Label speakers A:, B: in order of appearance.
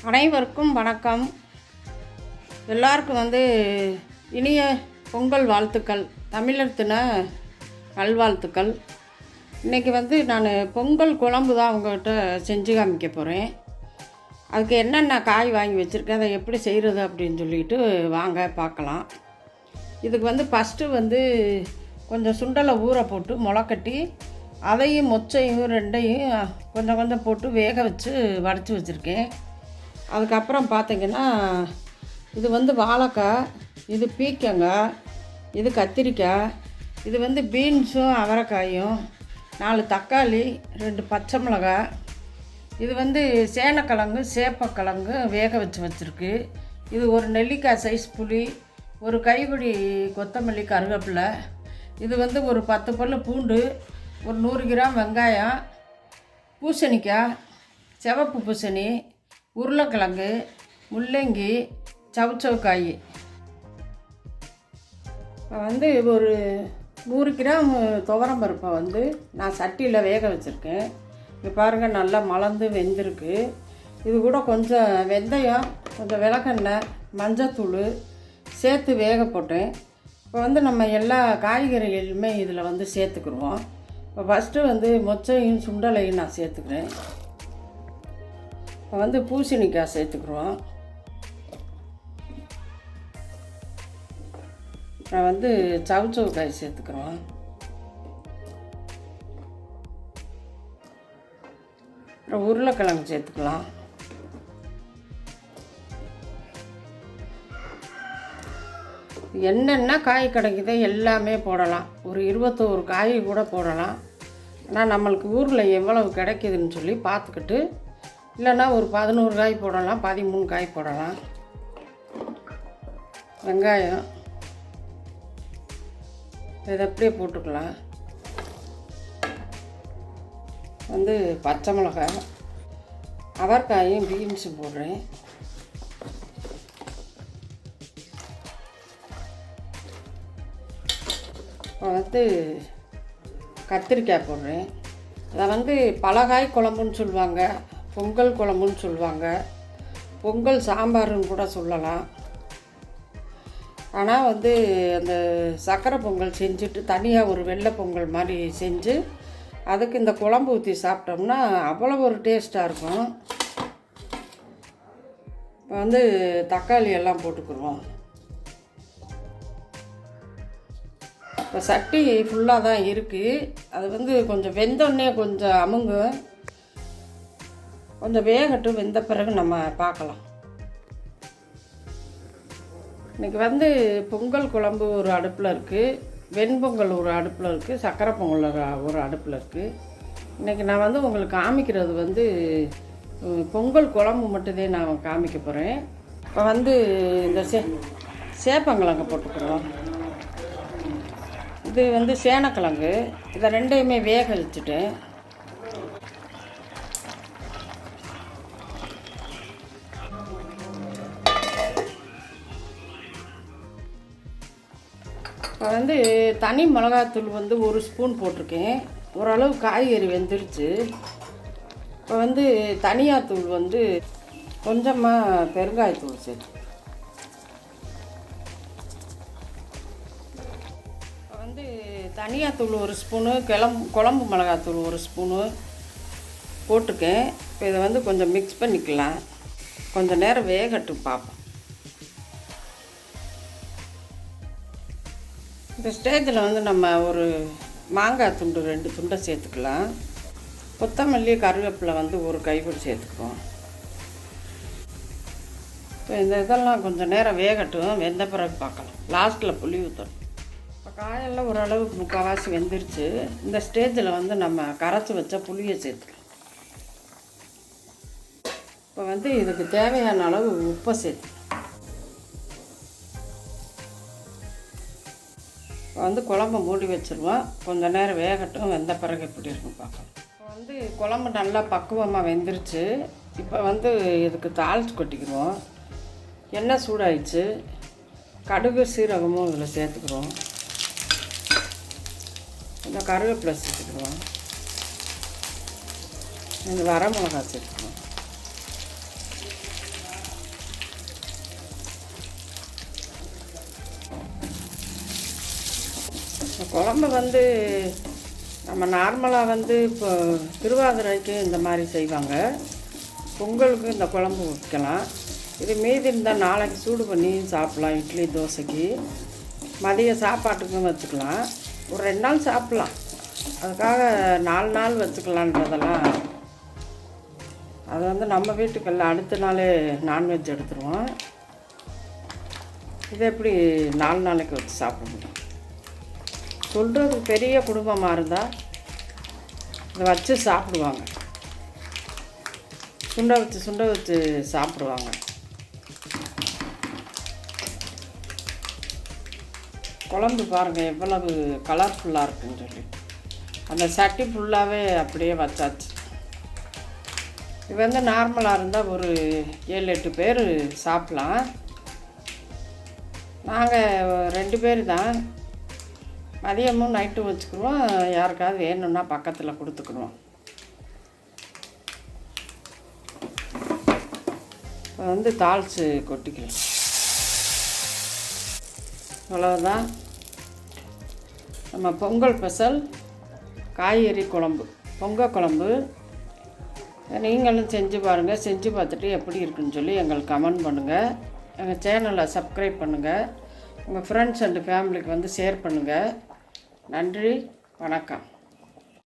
A: அனைவருக்கும் வணக்கம். எல்லாருக்கும் இனிய பொங்கல் வாழ்த்துக்கள், தமிழர் தின நல்வாழ்த்துக்கள். இன்றைக்கி நான் பொங்கல் குழம்பு தான் உங்கள்கிட்ட செஞ்சு காமிக்க போகிறேன். அதுக்கு என்னென்ன காய் வாங்கி வச்சுருக்கேன், அதை எப்படி செய்கிறது அப்படின்னு சொல்லிட்டு வாங்க பார்க்கலாம். இதுக்கு ஃபஸ்ட்டு கொஞ்சம் சுண்டலை ஊற போட்டு முளைக்கட்டி அதையும் மொச்சையும் ரெண்டையும் கொஞ்சம் கொஞ்சம் போட்டு வேக வச்சு வடித்து வச்சுருக்கேன். அதுக்கப்புறம் பார்த்திங்கன்னா இது வாழைக்காய், இது பீக்கங்காய், இது கத்திரிக்காய், இது பீன்ஸும் அவரைக்காயும், 4 தக்காளி, 2 பச்சை மிளகாய், இது சேனக்கிழங்கு சேப்பக்கிழங்கு வேக வச்சு வச்சுருக்கு. இது ஒரு நெல்லிக்காய் சைஸ் புளி, ஒரு கைப்பிடி கொத்தமல்லி கருவேப்பிலை, இது ஒரு 10 பல் பூண்டு, ஒரு 100 கிராம் வெங்காயம், பூசணிக்காய், சிவப்பு பூசணி, உருளைக்கிழங்கு, முள்ளங்கி, சவுச்சவுக்காய். இப்போ ஒரு 100 கிராம் துவரம் பருப்பை நான் சட்டியில் வேக வச்சுருக்கேன். இப்போ பாருங்கள், நல்லா மலர்ந்து வெந்திருக்கு. இது கூட கொஞ்சம் வெந்தயம், கொஞ்சம் விளக்கெண்ணெய், மஞ்சத்தூள் சேர்த்து வேக போட்டேன். இப்போ நம்ம எல்லா காய்கறிகளுமே இதில் சேர்த்துக்குருவோம். இப்போ ஃபஸ்ட்டு மொச்சையும் சுண்டலையும் நான் சேர்த்துக்கிறேன். இப்போ பூசணிக்காய் சேர்த்துக்குருவோம். நான் சவுச்சவுக்காய் சேர்த்துக்குறோம். அப்புறம் உருளைக்கிழங்கு சேர்த்துக்கலாம். என்னென்ன காய் கிடைக்குதோ எல்லாமே போடலாம். ஒரு 21 காய் கூட போடலாம். ஆனால் நம்மளுக்கு ஊரில் எவ்வளவு கிடைக்குதுன்னு சொல்லி பார்த்துக்கிட்டு, இல்லைன்னா ஒரு 11 காய் போடலாம், 13 காய் போடலாம். வெங்காயம் இதை அப்படியே போட்டுக்கலாம். பச்சை மிளகாய், அவரைக்காயும் பீன்ஸும் போடுறேன். இப்போ கத்திரிக்காய் போடுறேன். அதை பலகாய் குழம்புன்னு சொல்லுவாங்க, பொங்கல் குழம்புன்னு சொல்லுவாங்க, பொங்கல் சாம்பாருன்னு கூட சொல்லலாம். ஆனால் அந்த சர்க்கரை பொங்கல் செஞ்சுட்டு தனியாக ஒரு வெள்ளை பொங்கல் மாதிரி செஞ்சு அதுக்கு இந்த குழம்பு ஊற்றி சாப்பிட்டோம்னா அவ்வளோ ஒரு டேஸ்ட்டாக இருக்கும். இப்போ தக்காளி எல்லாம் போட்டுக்குருவோம். இப்போ சட்டி ஃபுல்லாக தான் இருக்குது. அது கொஞ்சம் வெந்தோடனே கொஞ்சம் அமுங்கும். கொஞ்சம் வேகட்டும், வெந்த பிறகு நம்ம பார்க்கலாம். இன்றைக்கி பொங்கல் குழம்பு ஒரு அடுப்பில் இருக்குது, வெண்பொங்கல் ஒரு அடுப்பில் இருக்குது, சர்க்கரை பொங்கல் ஒரு அடுப்பில் இருக்குது. இன்றைக்கி நான் உங்களுக்கு காமிக்கிறது பொங்கல் குழம்பு மட்டும்தான் நான் காமிக்க போகிறேன். இப்போ இந்த சேப்பங்கிழங்கு போட்டுக்கிறோம். இது சேனக்கிழங்கு, இதை ரெண்டையுமே வேக வச்சுட்டேன். இப்போ தனி மிளகாத்தூள் 1 ஸ்பூன் போட்டிருக்கேன். ஓரளவு காய்கறி வெந்துருச்சு. இப்போ தனியாத்தூள் கொஞ்சமாக பெருங்காயத்தூள் சேர்த்து, தனியாத்தூள் 1 ஸ்பூனு, குழம்பு மிளகாத்தூள் 1 ஸ்பூனு போட்டிருக்கேன். இப்போ இதை கொஞ்சம் மிக்ஸ் பண்ணிக்கலாம். கொஞ்சம் நேரம் வேகட்டும் பார்ப்போம். இந்த ஸ்டேஜில் நம்ம ஒரு மாங்காய் துண்டு 2 துண்டை சேர்த்துக்கலாம். கொத்தமல்லி கருவேப்பிலை 1 கைப்பிடி சேர்த்துக்குவோம். இப்போ இந்த இதெல்லாம் கொஞ்சம் நேரம் வேகட்டும், வெந்த பிறகு பார்க்கலாம். லாஸ்ட்டில் புளி ஊற்றணும். இப்போ காயெல்லாம் ஓரளவுக்கு முக்கால்வாசி வெந்துருச்சு. இந்த ஸ்டேஜில் நம்ம கரைச்சி வச்ச புளியை சேர்த்துக்கலாம். இப்போ இதுக்கு தேவையான அளவு உப்பை சேர்த்து, இப்போ குழம்பு மூடி வச்சுருவோம். கொஞ்சம் நேரம் வேகட்டும், வெந்த பிறகு எப்படி இருக்கும் பார்க்கலாம். இப்போ குழம்பு நல்லா பக்குவமாக வெந்துருச்சு. இப்போ இதுக்கு தாளித்து கொட்டிக்கிறோம். எண்ணெய் சூடாயிடுச்சு. கடுகு சீரகமும் இதில் சேர்த்துக்கிறோம். இந்த கருவேப்பிலை சேர்த்துக்கிறோம். இந்த வரமிளகாய் சேர்த்துக்கிறோம். குழம்பு வந்து நம்ம நார்மலாக வந்து இப்போ திருவாதிரைக்கு இந்த மாதிரி செய்வாங்க. பொங்கலுக்கு இந்த குழம்பு வைக்கலாம். இது மீதி இருந்தால் நாளைக்கு சூடு பண்ணி சாப்பிட்லாம். இட்லி தோசைக்கு மதிய சாப்பாட்டுக்கும் வச்சுக்கலாம். ஒரு 2 நாள் சாப்பிட்லாம். அதுக்காக 4 நாள் வச்சுக்கலான்றதெல்லாம் அது வந்து நம்ம வீட்டுக்கெல்லாம் அடுத்த நாளே நான்வெஜ் எடுத்துருவோம். இது எப்படி 4 நாளைக்கு வச்சு சாப்பிட முடியும்? சொல்கிறது பெரிய குடும்பமாக இருந்தால் இதை வச்சு சாப்பிடுவாங்க. சுண்ட வச்சு சாப்பிடுவாங்க. குழம்பு பாருங்கள் எவ்வளவு கலர்ஃபுல்லாக இருக்குன்னு சொல்லி. அந்த சட்டி ஃபுல்லாகவே அப்படியே வச்சாச்சு. இது வந்து நார்மலாக இருந்தால் ஒரு 7-8 பேர் சாப்பிட்லாம். நாங்கள் 2 பேர் தான். மதியமும் நைட்டும் வச்சுக்கிடுவோம். யாருக்காவது வேணும்னா பக்கத்தில் கொடுத்துக்கிடுவோம். இப்போ வந்து தாளித்து கொட்டிக்கலாம். அவ்வளோதான். நம்ம பொங்கல் ஸ்பெஷல் காய்கறி குழம்பு, பொங்கல் குழம்பு. நீங்களும் செஞ்சு பாருங்கள். செஞ்சு பார்த்துட்டு எப்படி இருக்குன்னு சொல்லி எங்களுக்கு கமெண்ட் பண்ணுங்கள். எங்கள் சேனலை சப்ஸ்கிரைப் பண்ணுங்கள். உங்கள் ஃப்ரெண்ட்ஸ் அண்டு ஃபேமிலிக்கு வந்து ஷேர் பண்ணுங்கள். நன்றி, வணக்கம்.